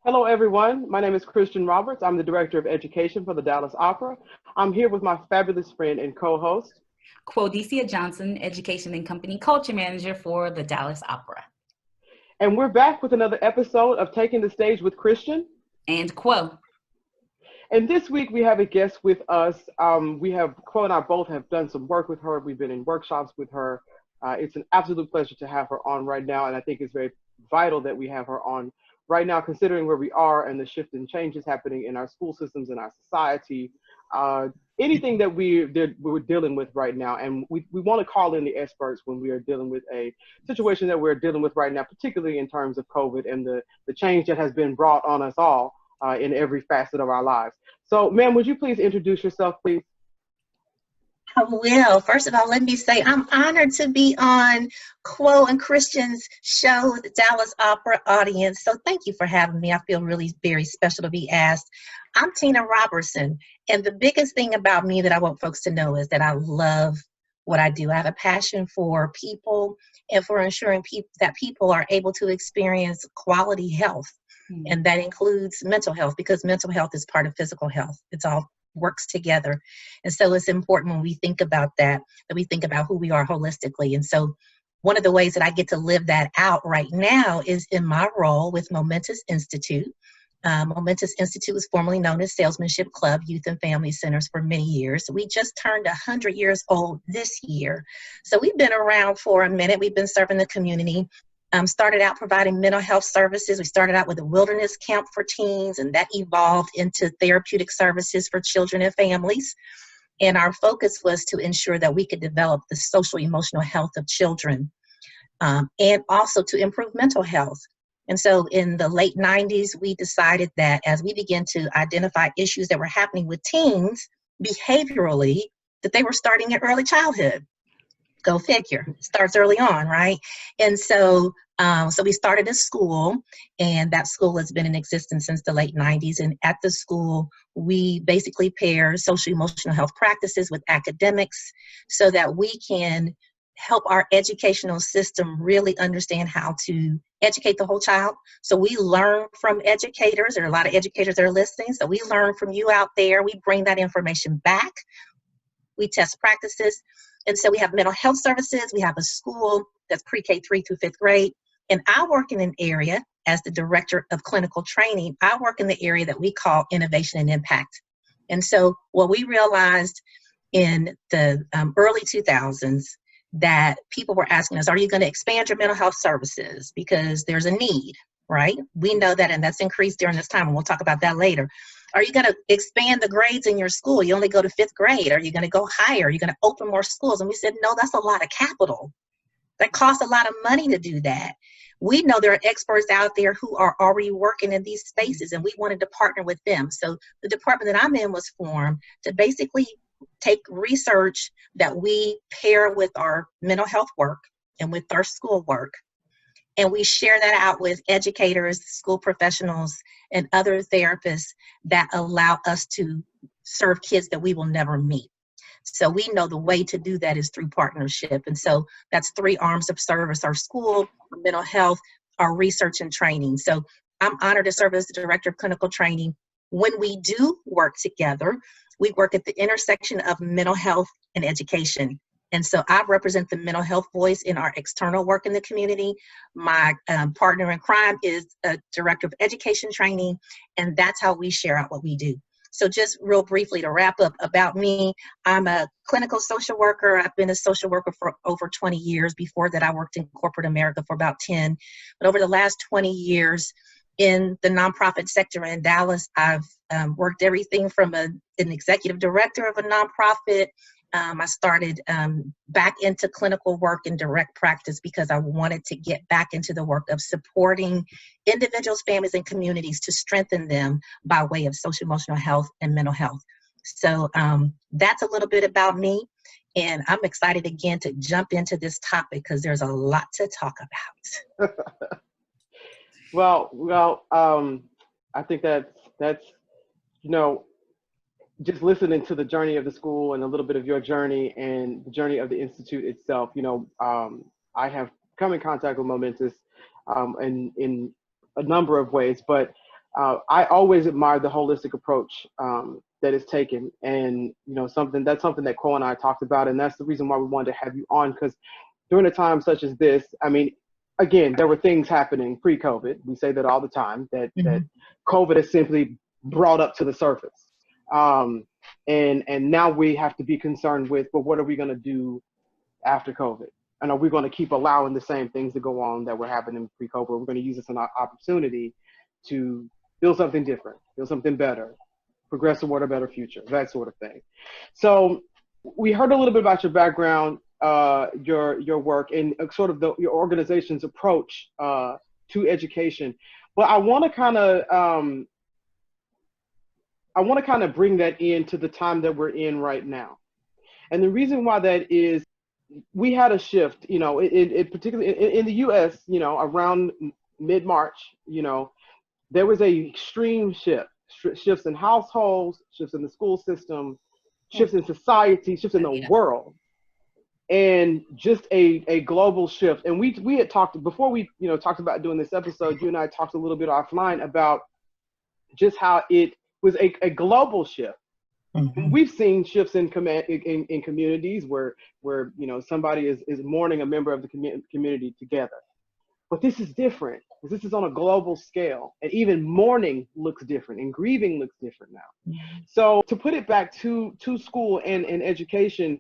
Hello, everyone. My name is Kristian Robertson. I'm the Director of Education for the Dallas Opera. I'm here with my fabulous friend and co-host, Quo Johnson, Education and Company Culture Manager for the Dallas Opera. and we're back with another episode of Taking the Stage with Kristian And Quo. And this week we have a guest with us. Quo and I both have done some work with her. We've been in workshops with her. It's an absolute pleasure to have her on right now, and I think it's very vital that we have her on right now, considering where we are and the shift and changes happening in our school systems and our society. Anything that we're dealing with right now, and we want to call in the experts when we are dealing with a situation that we're dealing with right now, particularly in terms of COVID and the change that has been brought on us all in every facet of our lives. So, ma'am, would you please introduce yourself, please? I will. First of all, let me say I'm honored to be on Quo and Kristian's show, the Dallas Opera audience. So thank you for having me. I feel really very special to be asked. I'm Tina Robertson, and the biggest thing about me that I want folks to know is that I love what I do. I have a passion for people and for ensuring that people are able to experience quality health. And that includes mental health, because mental health is part of physical health. It's all works together. And so it's important when we think about that we think about who we are holistically. And so one of the ways that I get to live that out right now is in my role with Momentous Institute. Momentous Institute was formerly known as Salesmanship Club, Youth and Family Centers for many years. We just turned 100 years old this year. So we've been around for a minute. We've been serving the community. Started out providing mental health services. We started out with a wilderness camp for teens, and that evolved into therapeutic services for children and families. And our focus was to ensure that we could develop the social emotional health of children, and also to improve mental health. And so in the late 90s, we decided that as we began to identify issues that were happening with teens behaviorally, that they were starting at early childhood. Go figure. It starts early on, right? And so we started a school, and that school has been in existence since the late 90s. And at the school, we basically pair social emotional health practices with academics so that we can help our educational system really understand how to educate the whole child. So we learn from educators. There are a lot of educators that are listening. So we learn from you out there. We bring that information back. We test practices. And so we have mental health services. We have a school that's pre-K 3 through 5th grade. And I work in an area as the director of clinical training. I work in the area that we call innovation and impact. And so what we realized in the early 2000s, that people were asking us, are you going to expand your mental health services? Because there's a need, right? We know that, and that's increased during this time, and we'll talk about that later. Are you going to expand the grades in your school? You only go to 5th grade. Are you going to go higher? Are you going to open more schools? And we said, no, that's a lot of capital. That costs a lot of money to do that. We know there are experts out there who are already working in these spaces, and we wanted to partner with them. So the department that I'm in was formed to basically take research that we pair with our mental health work and with our school work, and we share that out with educators, school professionals, and other therapists that allow us to serve kids that we will never meet. So we know the way to do that is through partnership. And so that's 3 arms of service: our school, our mental health, our research and training. So I'm honored to serve as the director of clinical training. When we do work together, we work at the intersection of mental health and education. And so I represent the mental health voice in our external work in the community. My partner in crime is a director of education training, and that's how we share out what we do. So just real briefly to wrap up about me, I'm a clinical social worker. I've been a social worker for over 20 years. Before that, I worked in corporate America for about 10. But over the last 20 years in the nonprofit sector in Dallas, I've worked everything from an executive director of a nonprofit. I started back into clinical work and direct practice because I wanted to get back into the work of supporting individuals, families, and communities to strengthen them by way of social emotional health and mental health. So that's a little bit about me, and I'm excited again to jump into this topic because there's a lot to talk about. Well, I think that's just listening to the journey of the school and a little bit of your journey and the journey of the Institute itself. I have come in contact with Momentous in a number of ways, but I always admired the holistic approach that is taken, and that's something that Quo and I talked about, and that's the reason why we wanted to have you on, because during a time such as this, I mean, again, there were things happening pre-COVID. We say that all the time, that COVID has simply brought up to the surface, and now we have to be concerned with, but what are we going to do after COVID? And are we going to keep allowing the same things to go on that were happening pre-COVID? We're going to use this as an opportunity to build something different, build something better, progress toward a better future, that sort of thing. So we heard a little bit about your background, your work, and sort of your organization's approach to education. But I want to kind of bring that into the time that we're in right now. And the reason why that is, we had a shift, particularly in the U.S., around mid-March, there was a extreme shifts in households, shifts in the school system, shifts in society, shifts in the world, and just a global shift. And we had talked before we talked about doing this episode. You and I talked a little bit offline about just how it was a global shift. Mm-hmm. We've seen shifts in communities where somebody is mourning a member of the community together. But this is different, because this is on a global scale, and even mourning looks different, and grieving looks different now. Mm-hmm. So to put it back to school and education,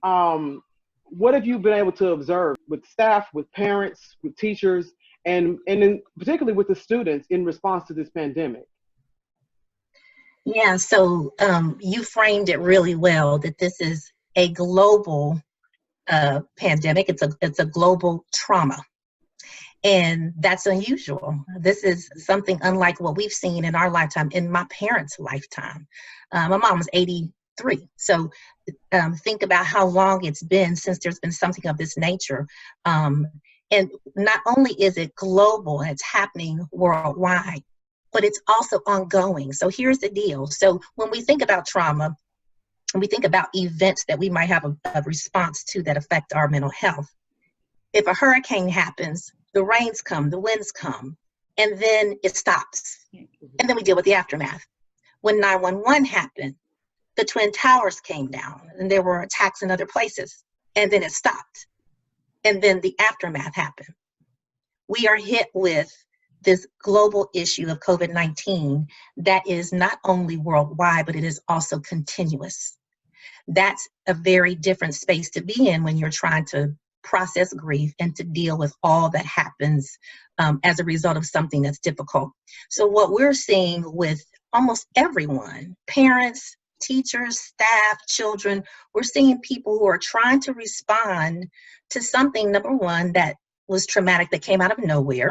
what have you been able to observe with staff, with parents, with teachers, and particularly with the students in response to this pandemic? Yeah, so you framed it really well, that this is a global pandemic. It's a global trauma. And that's unusual. This is something unlike what we've seen in our lifetime, in my parents' lifetime. My mom was 83. So think about how long it's been since there's been something of this nature. And not only is it global and it's happening worldwide, but it's also ongoing. So here's the deal. So when we think about trauma, we think about events that we might have a response to that affect our mental health. If a hurricane happens, the rains come, the winds come, and then it stops. And then we deal with the aftermath. When 911 happened, the Twin Towers came down, and there were attacks in other places, and then it stopped. And then the aftermath happened. We are hit with this global issue of COVID-19 that is not only worldwide, but it is also continuous. That's a very different space to be in when you're trying to process grief and to deal with all that happens as a result of something that's difficult. So what we're seeing with almost everyone, parents, teachers, staff, children, we're seeing people who are trying to respond to something, number one, that was traumatic, that came out of nowhere,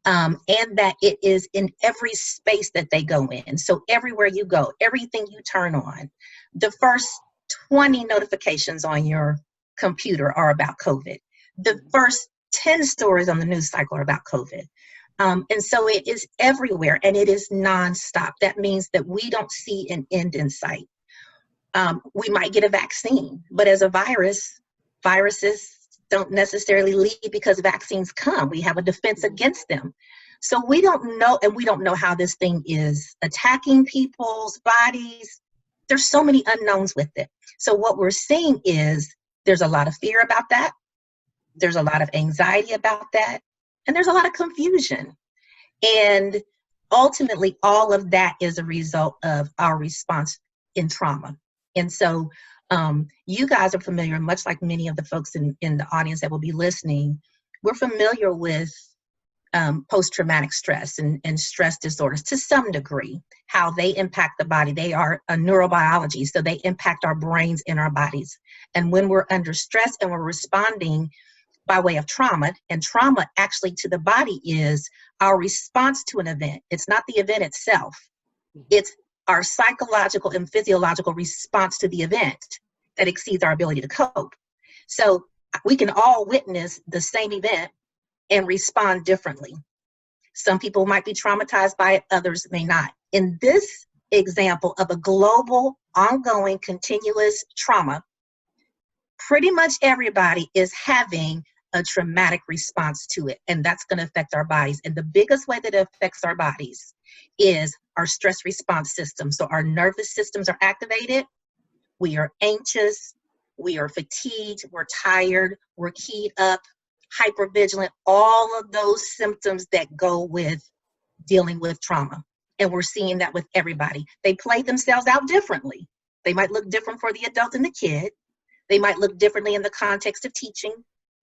and that it is in every space that they go in. So everywhere you go, everything you turn on, the first 20 notifications on your computer are about COVID. The first 10 stories on the news cycle are about COVID. And so it is everywhere, and it is nonstop. That means that we don't see an end in sight. We might get a vaccine, but as a viruses don't necessarily leave because vaccines come. We have a defense against them. So we don't know, and we don't know how this thing is attacking people's bodies. There's so many unknowns with it. So what we're seeing is there's a lot of fear about that. There's a lot of anxiety about that. And there's a lot of confusion. And ultimately, all of that is a result of our response in trauma. And so you guys are familiar, much like many of the folks in the audience that will be listening, we're familiar with post-traumatic stress and stress disorders to some degree, how they impact the body. They are a neurobiology, so they impact our brains and our bodies. And when we're under stress and we're responding by way of trauma, and trauma actually to the body is our response to an event. It's not the event itself. It's our psychological and physiological response to the event that exceeds our ability to cope. So we can all witness the same event and respond differently. Some people might be traumatized by it, others may not. In this example of a global, ongoing, continuous trauma, pretty much everybody is having a traumatic response to it, and that's going to affect our bodies. And the biggest way that it affects our bodies is our stress response system. So our nervous systems are activated. We are anxious, we are fatigued, we're tired, we're keyed up, hypervigilant, all of those symptoms that go with dealing with trauma. And we're seeing that with everybody. They play themselves out differently. They might look different for the adult and the kid. They might look differently in the context of teaching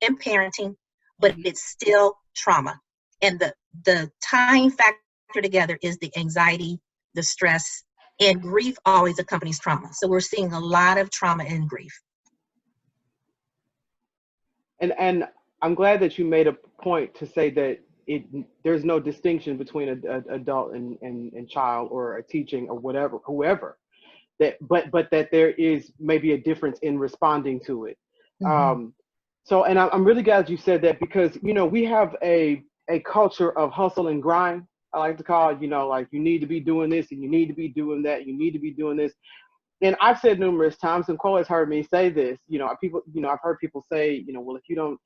and parenting, but it's still trauma. And the tying factor together is the anxiety, the stress, and grief always accompanies trauma. So we're seeing a lot of trauma and grief. And I'm glad that you made a point to say that there's no distinction between an adult and child, or a teaching or whatever, whoever. But that there is maybe a difference in responding to it. Mm-hmm. So, and I'm really glad you said that, because, you know, we have a culture of hustle and grind. I like to call it, you know, like, you need to be doing this and you need to be doing that. You need to be doing this. And I've said numerous times, and Quo has heard me say this, you know, people, you know, I've heard people say, you know, well, if you don't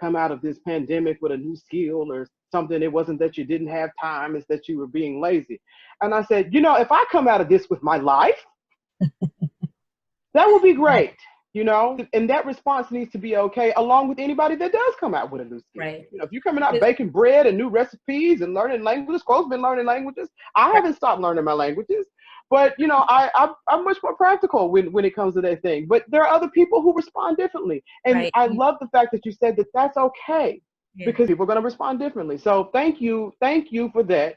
come out of this pandemic with a new skill or something, it wasn't that you didn't have time, it's that you were being lazy. And I said, you know, if I come out of this with my life, that would be great. You know, and that response needs to be okay, along with anybody that does come out with a new skill. Right. You know, if you're coming out baking bread and new recipes and learning languages, Quo's been learning languages. I haven't stopped learning my languages, but, you know, I'm much more practical when it comes to that thing. But there are other people who respond differently, and I love the fact that you said that that's okay, because people are going to respond differently. So thank you for that.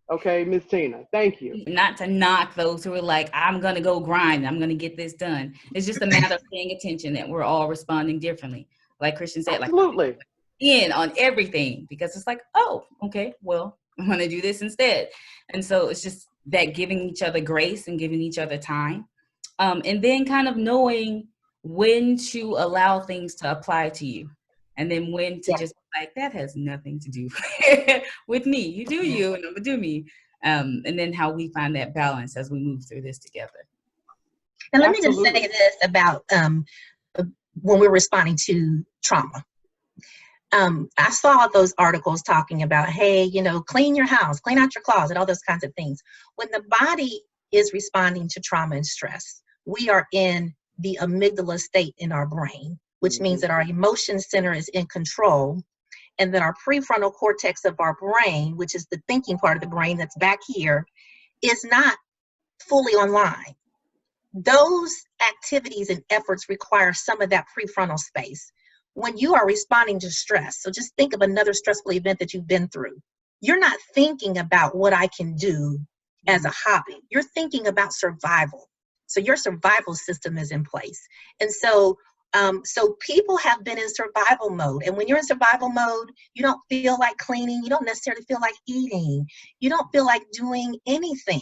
Okay, Miss Tina, thank you. Not to knock those who are like, I'm going to go grind, I'm going to get this done. It's just a matter of paying attention that we're all responding differently. Like Kristian said, absolutely. Like in on everything, because it's like, oh, okay, well, I'm going to do this instead. And so it's just that giving each other grace and giving each other time. And then kind of knowing when to allow things to apply to you. And then when to just like, that has nothing to do with me. You do you, and I'm gonna do me. And then how we find that balance as we move through this together. And let me just say this about when we're responding to trauma. I saw those articles talking about, hey, you know, clean your house, clean out your closet, all those kinds of things. When the body is responding to trauma and stress, we are in the amygdala state in our brain, which means that our emotion center is in control, and that our prefrontal cortex of our brain, which is the thinking part of the brain that's back here, is not fully online. Those activities and efforts require some of that prefrontal space. When you are responding to stress, so just think of another stressful event that you've been through. You're not thinking about what I can do as a hobby. You're thinking about survival. So your survival system is in place. And so people have been in survival mode. And when you're in survival mode, you don't feel like cleaning. You don't necessarily feel like eating. You don't feel like doing anything,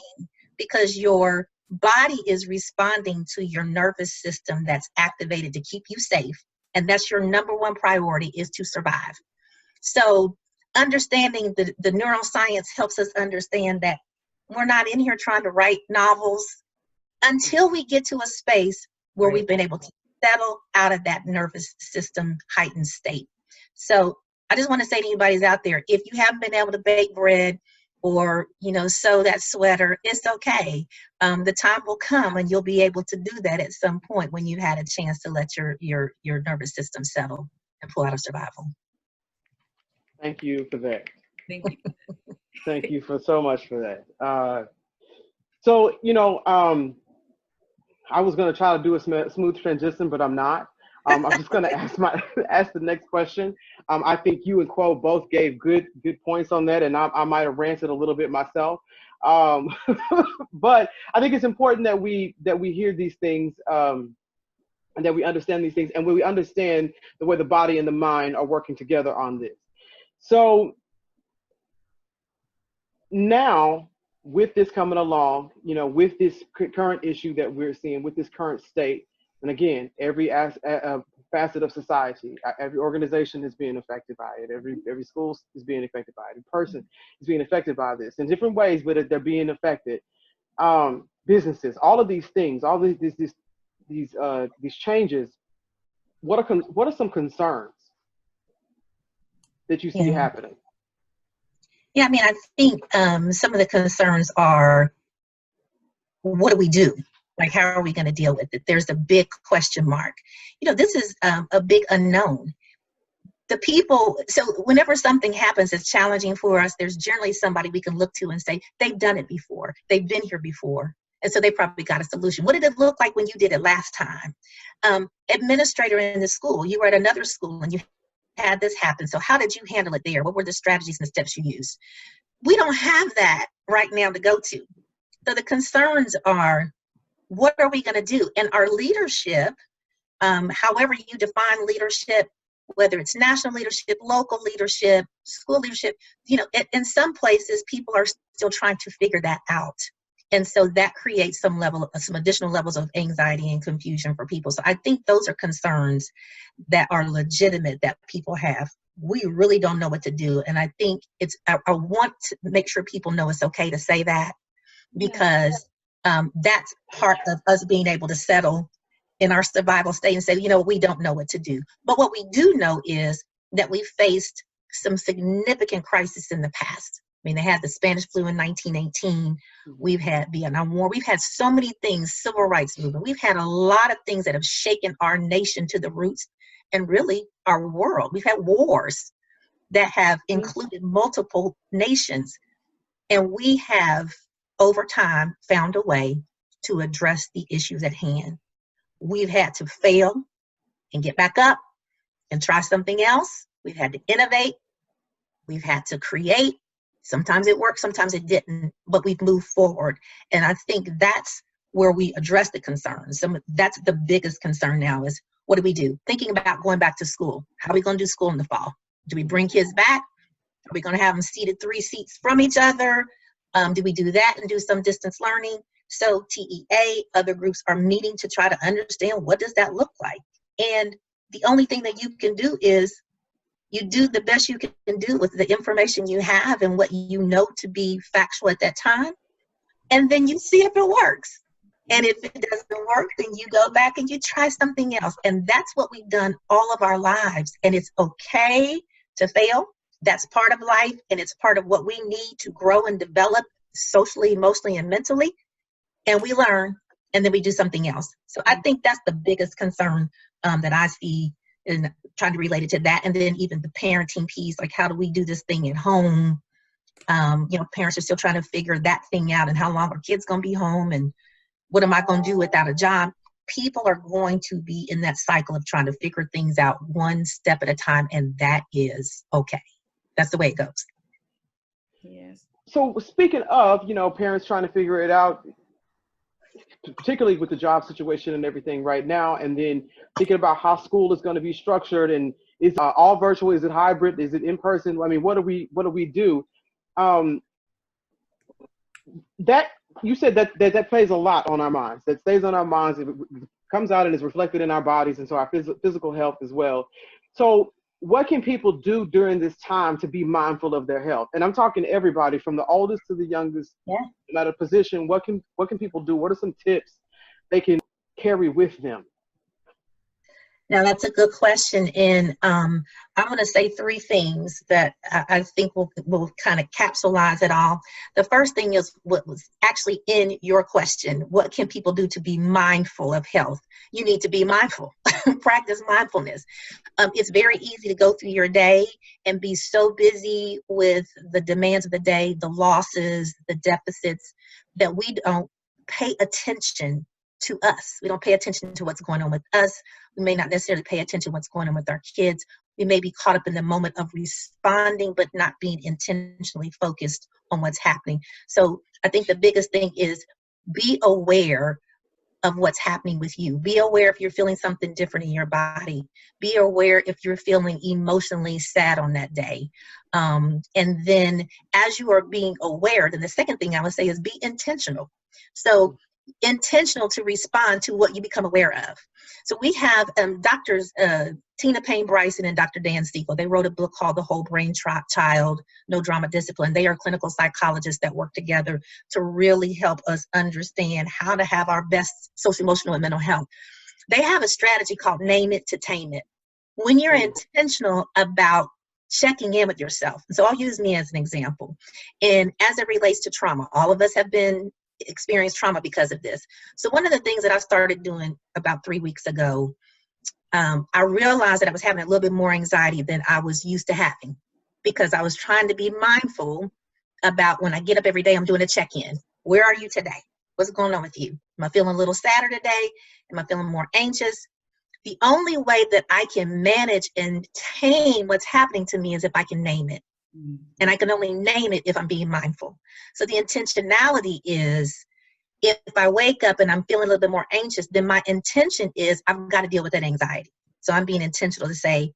because your body is responding to your nervous system that's activated to keep you safe. And that's your number one priority, is to survive. So understanding the neuroscience helps us understand that we're not in here trying to write novels until we get to a space where we've been able to settle out of that nervous system heightened state. So I just want to say to anybody who's out there, if you haven't been able to bake bread or, you know, sew that sweater, it's okay. The time will come and you'll be able to do that at some point when you had a chance to let your nervous system settle and pull out of survival. Thank you for that. Thank you. Thank you for so much for that. So, you know, I was going to try to do a smooth transition, but I'm not. I'm just going to ask the next question. I think you and Quo both gave good points on that, and I might have ranted a little bit myself. But I think it's important that we hear these things, and that we understand these things, and when we understand the way the body and the mind are working together on this. So now, with this coming along, you know, with this current issue that we're seeing, with this current state, and again, every facet of society, every organization is being affected by it. Every school is being affected by it. Every person is being affected by this in different ways, but they're being affected. Businesses, all of these things, all these changes. What are some concerns that you see happening? Yeah, I mean, I think some of the concerns are, what do we do? Like, how are we going to deal with it? There's a big question mark. You know, this is a big unknown. The people, so whenever something happens that's challenging for us, there's generally somebody we can look to and say, they've done it before. They've been here before. And so they probably got a solution. What did it look like when you did it last time? Administrator in the school, you were at another school and you had this happen. So how did you handle it there? What were the strategies and steps you used? We don't have that right now to go to. So the concerns are, what are we going to do? And our leadership, however you define leadership, whether it's national leadership, local leadership, school leadership, you know, in some places, people are still trying to figure that out. And so that creates some additional levels of anxiety and confusion for people. So I think those are concerns that are legitimate that people have. We really don't know what to do. And I think I want to make sure people know it's okay to say that, because that's part of us being able to settle in our survival state and say, you know, we don't know what to do. But what we do know is that we faced some significant crises in the past. I mean, they had the Spanish flu in 1918. We've had Vietnam War. We've had so many things, civil rights movement. We've had a lot of things that have shaken our nation to the roots and really our world. We've had wars that have included multiple nations. And we have, over time, found a way to address the issues at hand. We've had to fail and get back up and try something else. We've had to innovate. We've had to create. Sometimes it worked, sometimes it didn't, but we've moved forward. And I think that's where we address the concerns. That's the biggest concern now is, what do we do? Thinking about going back to school. How are we going to do school in the fall? Do we bring kids back? Are we going to have them seated 3 seats from each other? Do we do that and do some distance learning? So TEA, other groups are meeting to try to understand, what does that look like? And the only thing that you can do is you do the best you can do with the information you have and what you know to be factual at that time. And then you see if it works. And if it doesn't work, then you go back and you try something else. And that's what we've done all of our lives. And it's okay to fail. That's part of life. And it's part of what we need to grow and develop socially, emotionally, and mentally. And we learn, and then we do something else. So I think that's the biggest concern that I see in trying to relate it to that. And then even the parenting piece, like, how do we do this thing at home? You know, parents are still trying to figure that thing out, and how long are kids going to be home, and what am I going to do without a job? People are going to be in that cycle of trying to figure things out one step at a time, and that is okay. That's the way it goes. Yes. So speaking of, you know, parents trying to figure it out, particularly with the job situation and everything right now, and then thinking about how school is going to be structured, and is all virtual, is it hybrid, is it in person? I mean, what do we do? That you said that plays a lot on our minds. That stays on our minds. It comes out and is reflected in our bodies, and so our physical health as well. So what can people do during this time to be mindful of their health? And I'm talking to everybody from the oldest to the youngest. Yeah. At a position, what can people do? What are some tips they can carry with them? Now, that's a good question. And I'm going to say 3 things that I think will kind of capsulize it all. The first thing is what was actually in your question. What can people do to be mindful of health? You need to be mindful. Practice mindfulness. It's very easy to go through your day and be so busy with the demands of the day, the losses, the deficits, that we don't pay attention to us. We don't pay attention to what's going on with us. We may not necessarily pay attention to what's going on with our kids. We may be caught up in the moment of responding, but not being intentionally focused on what's happening. So I think the biggest thing is be aware of what's happening with you. Be aware if you're feeling something different in your body. Be aware if you're feeling emotionally sad on that day. And then as you are being aware, then the second thing I would say is be intentional. So intentional to respond to what you become aware of. So we have doctors, Tina Bryson and Dr. Dan Siegel. They wrote a book called The Whole Brain Child, No Drama Discipline. They are clinical psychologists that work together to really help us understand how to have our best social, emotional, and mental health. They have a strategy called Name It to Tame It. When you're intentional about checking in with yourself. So I'll use me as an example. And as it relates to trauma, all of us have experienced trauma because of this. So one of the things that I started doing about 3 weeks ago, I realized that I was having a little bit more anxiety than I was used to having, because I was trying to be mindful about when I get up every day, I'm doing a check-in. Where are you today? What's going on with you? Am I feeling a little sadder today? Am I feeling more anxious? The only way that I can manage and tame what's happening to me is if I can name it. And I can only name it if I'm being mindful. So the intentionality is, if I wake up and I'm feeling a little bit more anxious, then my intention is I've got to deal with that anxiety. So I'm being intentional to say,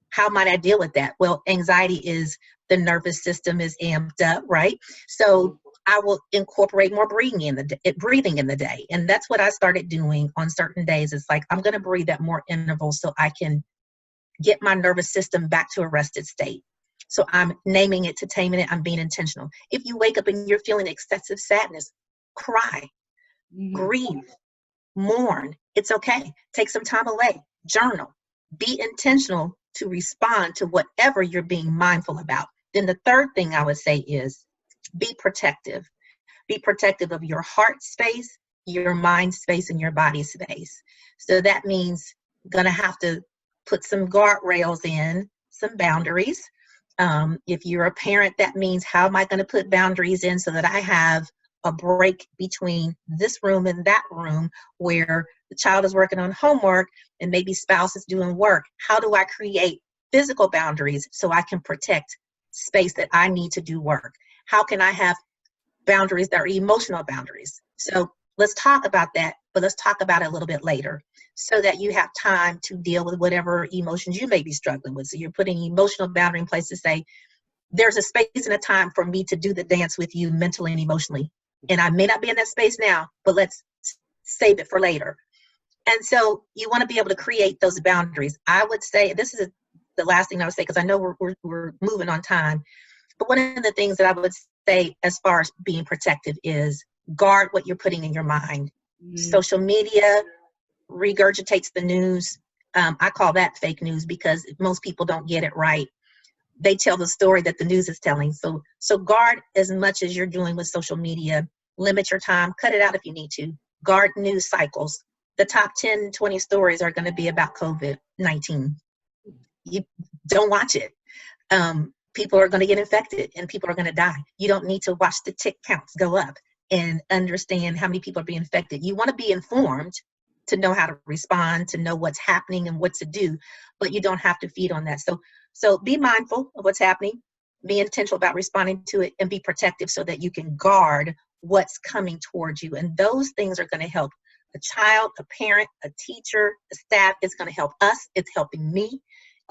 how might I deal with that? Well, anxiety is the nervous system is amped up, right? So I will incorporate more breathing in the day. And that's what I started doing on certain days. It's like, I'm going to breathe at more intervals so I can get my nervous system back to a rested state. So I'm naming it, to taming it. I'm being intentional. If you wake up and you're feeling excessive sadness, cry, grieve, mourn. It's okay. Take some time away, journal, be intentional to respond to whatever you're being mindful about. Then the third thing I would say is be protective. Be protective of your heart space, your mind space, and your body space. So that means going to have to put some guardrails in, some boundaries. If you're a parent, that means, how am I going to put boundaries in so that I have a break between this room and that room where the child is working on homework and maybe spouse is doing work? How do I create physical boundaries so I can protect space that I need to do work? How can I have boundaries that are emotional boundaries? So let's talk about that, but let's talk about it a little bit later so that you have time to deal with whatever emotions you may be struggling with. So you're putting emotional boundary in place to say, there's a space and a time for me to do the dance with you mentally and emotionally. And I may not be in that space now, but let's save it for later. And so you want to be able to create those boundaries. I would say, this is the last thing I would say, because I know we're moving on time. But one of the things that I would say as far as being protective is guard what you're putting in your mind. Social media regurgitates the news. I call that fake news because most people don't get it right. They tell the story that the news is telling. So guard as much as you're doing with social media. Limit your time. Cut it out if you need to. Guard news cycles. The top 10, 20 stories are going to be about COVID-19. You don't watch it. People are going to get infected and people are going to die. You don't need to watch the tick counts go up and understand how many people are being infected. You want to be informed to know how to respond, to know what's happening and what to do, but you don't have to feed on that. So be mindful of what's happening, be intentional about responding to it, and be protective so that you can guard what's coming towards you. And those things are going to help a child, a parent, a teacher, a staff. It's going to help us. It's helping me.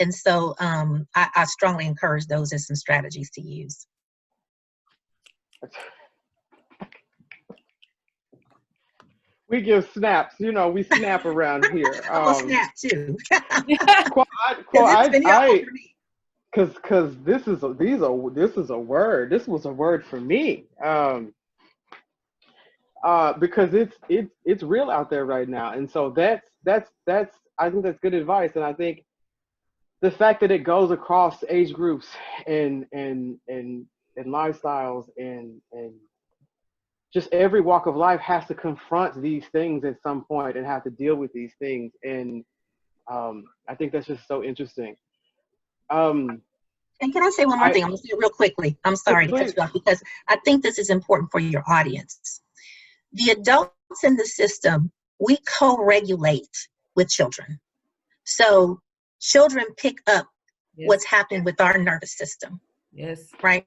And so I strongly encourage those as some strategies to use. We give snaps, we snap around here. I'm gonna snap too. Because this was a word for me. Because it's real out there right now, and so that's I think that's good advice, and I think the fact that it goes across age groups and lifestyles and just every walk of life has to confront these things at some point and have to deal with these things. And I think that's just so interesting. And can I say one more thing? I'm going to say it real quickly. I'm sorry to cut you off, because I think this is important for your audience. The adults in the system, we co-regulate with children. So children pick up what's happening with our nervous system. Yes. Right?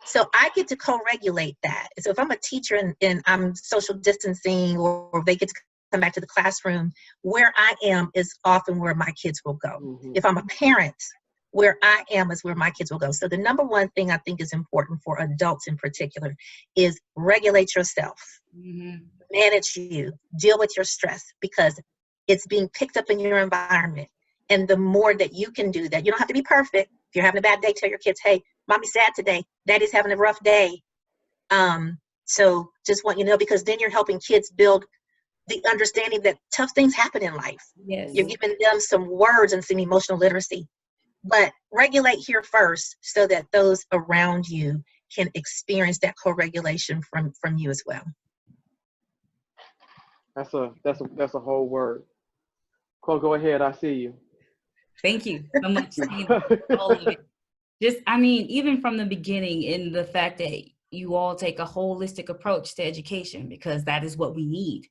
So I get to co-regulate that. So if I'm a teacher and I'm social distancing, or they get to come back to the classroom, where I am is often where my kids will go. Mm-hmm. If I'm a parent, where I am is where my kids will go. So the number one thing I think is important for adults in particular is regulate yourself, manage you, deal with your stress, because it's being picked up in your environment. And the more that you can do that, you don't have to be perfect. If you're having a bad day, tell your kids, hey, mommy's sad today. Daddy's having a rough day. So just want you to know, because then you're helping kids build the understanding that tough things happen in life. Yes. You're giving them some words and some emotional literacy but regulate here first so that those around you can experience that co-regulation from you as well. That's a whole word. Quo, go ahead. I see you. Thank you so much, Tina. All of it. Just, I mean, even from the beginning, in the fact that you all take a holistic approach to education, because that is what we need,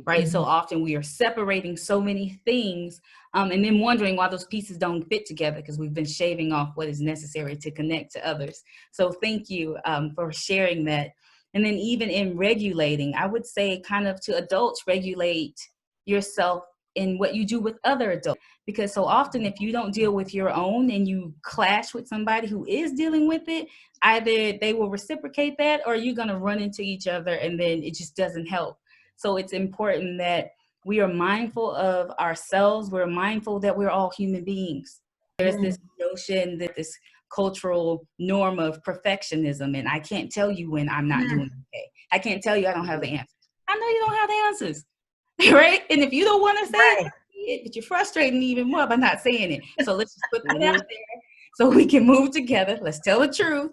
right? So often we are separating so many things and then wondering why those pieces don't fit together, because we've been shaving off what is necessary to connect to others. So thank you for sharing that. And then even in regulating, I would say kind of to adults, regulate yourself in what you do with other adults. Because so often if you don't deal with your own and you clash with somebody who is dealing with it, either they will reciprocate that or you're going to run into each other and then it just doesn't help. So it's important that we are mindful of ourselves. We're mindful that we're all human beings. There's this notion that this cultural norm of perfectionism, and I can't tell you when I'm not doing okay. I can't tell you I don't have the answers. I know you don't have the answers. Right? And if you don't want to say it, but you're frustrating me even more by not saying it. So let's just put that out there so we can move together. Let's tell the truth,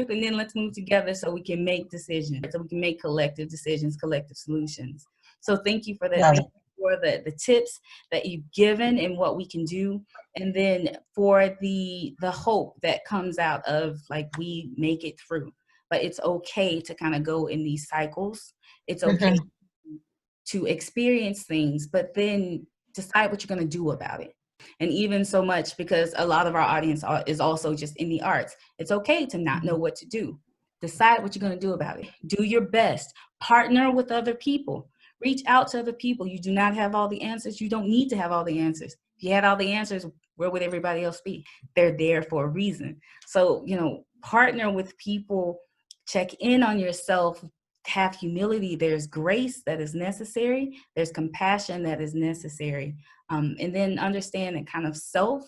and then let's move together so we can make decisions, so we can make collective decisions, collective solutions. So thank you for that. Thank you for the tips that you've given and what we can do. And then for the hope that comes out of, like, we make it through. But it's okay to kind of go in these cycles. It's okay to experience things, but then decide what you're going to do about it. And even so much, because a lot of our audience is also just in the arts, it's okay to not know what to do. Decide what you're going to do about it. Do your best. Partner with other people. Reach out to other people. You do not have all the answers. You don't need to have all the answers. If you had all the answers, where would everybody else be? They're there for a reason. So, partner with people, check in on yourself, have humility. There's grace that is necessary. There's compassion that is necessary. And then understand that kind of self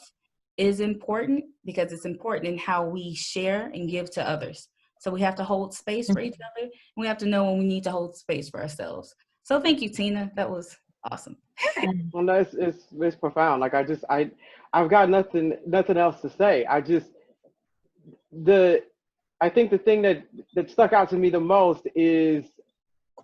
is important, because it's important in how we share and give to others. So we have to hold space for each other. And we have to know when we need to hold space for ourselves. So thank you, Tina. That was awesome. Well, no, it's profound. Like I've got nothing else to say. I think the thing that stuck out to me the most is,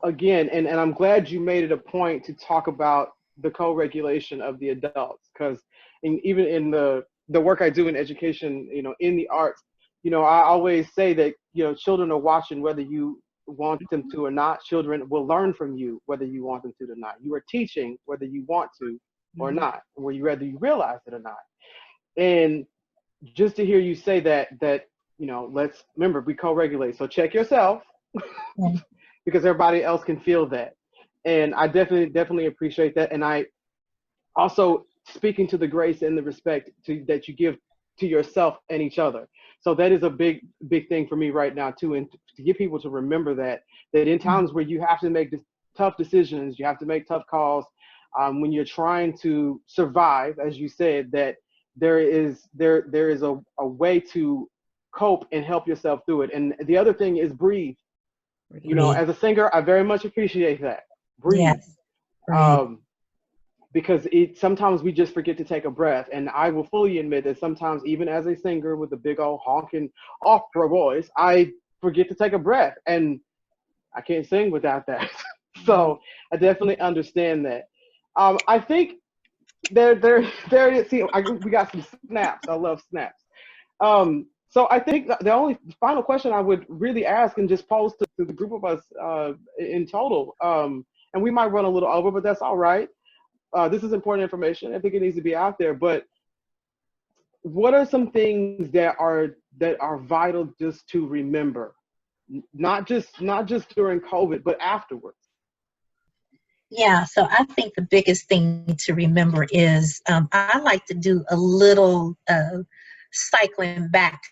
again, and I'm glad you made it a point to talk about the co-regulation of the adults, because even in the work I do in education, in the arts, I always say that, children are watching whether you want them to or not. Children will learn from you whether you want them to or not. You are teaching whether you want to or not, whether you realize it or not. And just to hear you say that let's remember, we co-regulate. So check yourself because everybody else can feel that. And I definitely appreciate that. And I also, speaking to the grace and the respect that you give to yourself and each other. So that is a big thing for me right now too. And to get people to remember that in times where you have to make tough decisions, you have to make tough calls, when you're trying to survive, as you said, that there is a way to cope and help yourself through it. And the other thing is breathe. As a singer, I very much appreciate that. Breathe. Yes. Because sometimes we just forget to take a breath. And I will fully admit that sometimes, even as a singer with a big old honking opera voice, I forget to take a breath, and I can't sing without that. So I definitely understand that. I think there it is. See, we got some snaps. I love snaps. So I think the only final question I would really ask and just pose to the group of us in total, and we might run a little over, but that's all right. This is important information. I think it needs to be out there. But what are some things that are vital just to remember, not just during COVID, but afterwards? Yeah, so I think the biggest thing to remember is I like to do a little cycling back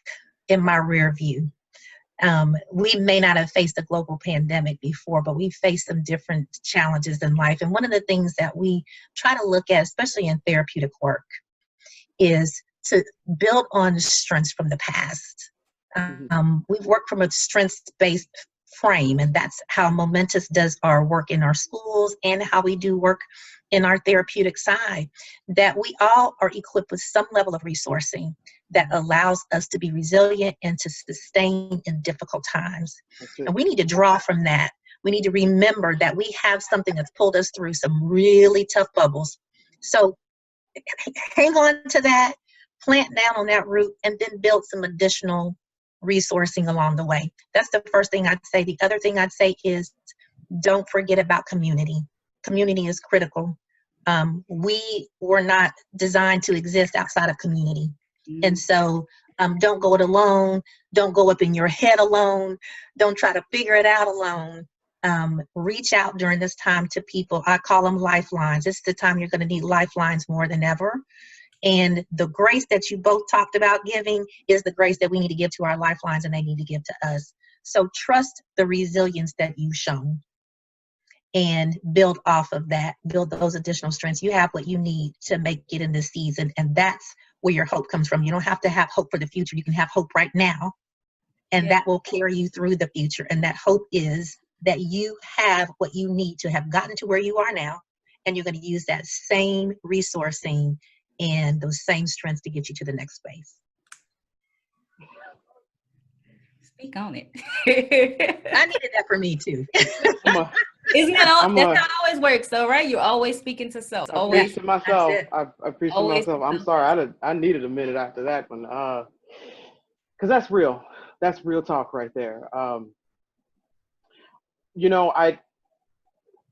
in my rear view. We may not have faced a global pandemic before, but we faced some different challenges in life. And one of the things that we try to look at, especially in therapeutic work, is to build on strengths from the past. We've worked from a strengths-based frame. And that's how Momentous does our work in our schools and how we do work in our therapeutic side, that we all are equipped with some level of resourcing that allows us to be resilient and to sustain in difficult times. And we need to draw from that. We need to remember that we have something that's pulled us through some really tough bubbles. So hang on to that, plant down on that root, and then build some additional resourcing along the way. That's the first thing I'd say. The other thing I'd say is don't forget about community. Community is critical. We were not designed to exist outside of community. And so don't go it alone. Don't go up in your head alone. Don't try to figure it out alone. Reach out during this time to people. I call them lifelines. This is the time you're going to need lifelines more than ever. And the grace that you both talked about giving is the grace that we need to give to our lifelines, and they need to give to us. So trust the resilience that you've shown and build off of that. Build those additional strengths. You have what you need to make it in this season, and that's where your hope comes from. You don't have to have hope for the future. You can have hope right now, and that will carry you through the future. And that hope is that you have what you need to have gotten to where you are now, and you're going to use that same resourcing and those same strengths to get you to the next space. Speak on it. I needed that for me too. Isn't that all? That's how it always works, though, right? You're always speaking to self. I preach to myself. I preach to myself. I'm sorry. I needed a minute after that one, because that's real. That's real talk right there. You know,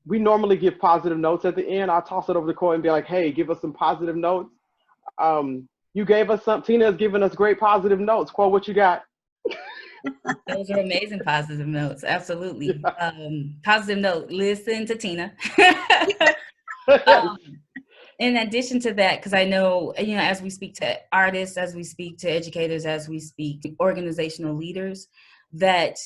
we normally give positive notes at the end. I'll toss it over to Quo and be like, hey, give us some positive notes. You gave us some. Tina has given us great positive notes. Quo, what you got? Those are amazing positive notes. Absolutely. Yeah. Positive note, listen to Tina. In addition to that, because I know, you know, as we speak to artists, as we speak to educators, as we speak to organizational leaders, that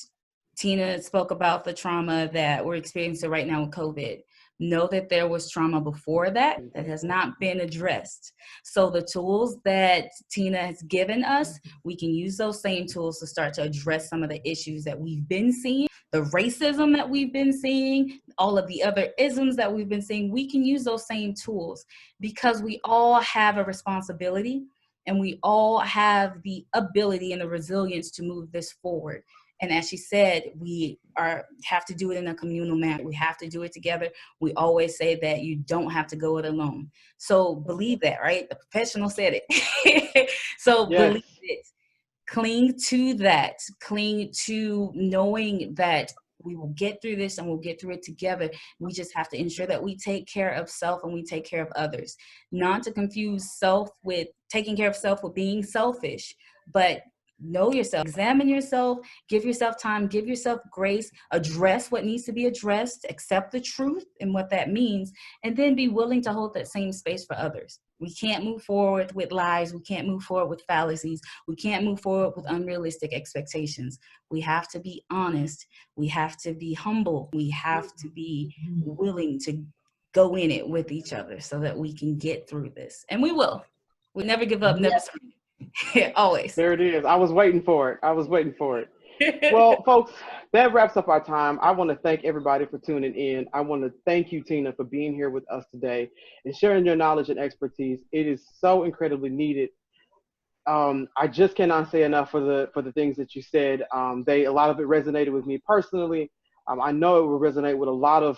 Tina spoke about the trauma that we're experiencing right now with COVID. Know that there was trauma before that has not been addressed. So the tools that Tina has given us, we can use those same tools to start to address some of the issues that we've been seeing, the racism that we've been seeing, all of the other isms that we've been seeing. We can use those same tools because we all have a responsibility and we all have the ability and the resilience to move this forward. And as she said, we have to do it in a communal manner. We have to do it together. We always say that you don't have to go it alone. So believe that, right? The professional said it. So yes. Believe it. Cling to that. Cling to knowing that we will get through this and we'll get through it together. We just have to ensure that we take care of self and we take care of others. Not to confuse self with taking care of self with being selfish, but know yourself, examine yourself, give yourself time, give yourself grace, address what needs to be addressed, accept the truth and what that means, and then be willing to hold that same space for others. We can't move forward with lies. We can't move forward with fallacies. We can't move forward with unrealistic expectations. We have to be honest. We have to be humble. We have to be willing to go in it with each other so that we can get through this. And we will. We never give up, never surrender. Always. There it is. I was waiting for it. Well, folks, that wraps up our time. I want to thank everybody for tuning in. I want to thank you, Tina, for being here with us today and sharing your knowledge and expertise. It is so incredibly needed. I just cannot say enough for the things that you said. A lot of it resonated with me personally. I know it will resonate with a lot of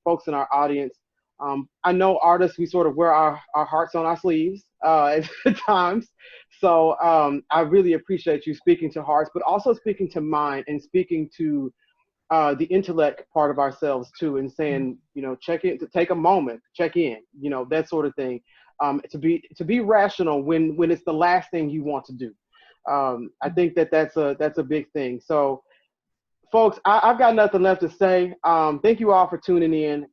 folks in our audience. I know artists, we sort of wear our hearts on our sleeves at times. So I really appreciate you speaking to hearts, but also speaking to mind and speaking to the intellect part of ourselves too, and saying, you know, check in, to take a moment, check in, you know, that sort of thing. To be rational when it's the last thing you want to do. I think that's a big thing. So folks, I've got nothing left to say. Thank you all for tuning in.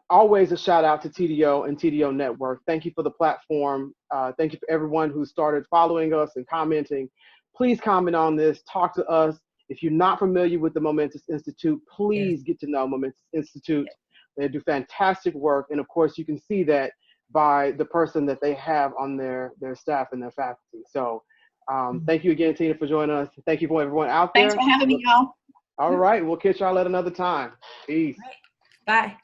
Always a shout out to TDO and TDO Network. Thank you for the platform. Thank you for everyone who started following us and commenting. Please comment on this, talk to us. If you're not familiar with the Momentous Institute, please get to know Momentous Institute. They do fantastic work. And of course, you can see that by the person that they have on their staff and their faculty. So thank you again, Tina, for joining us. Thank you for everyone out there. Thanks for having me, y'all. All right. We'll catch y'all at another time. Peace. Bye.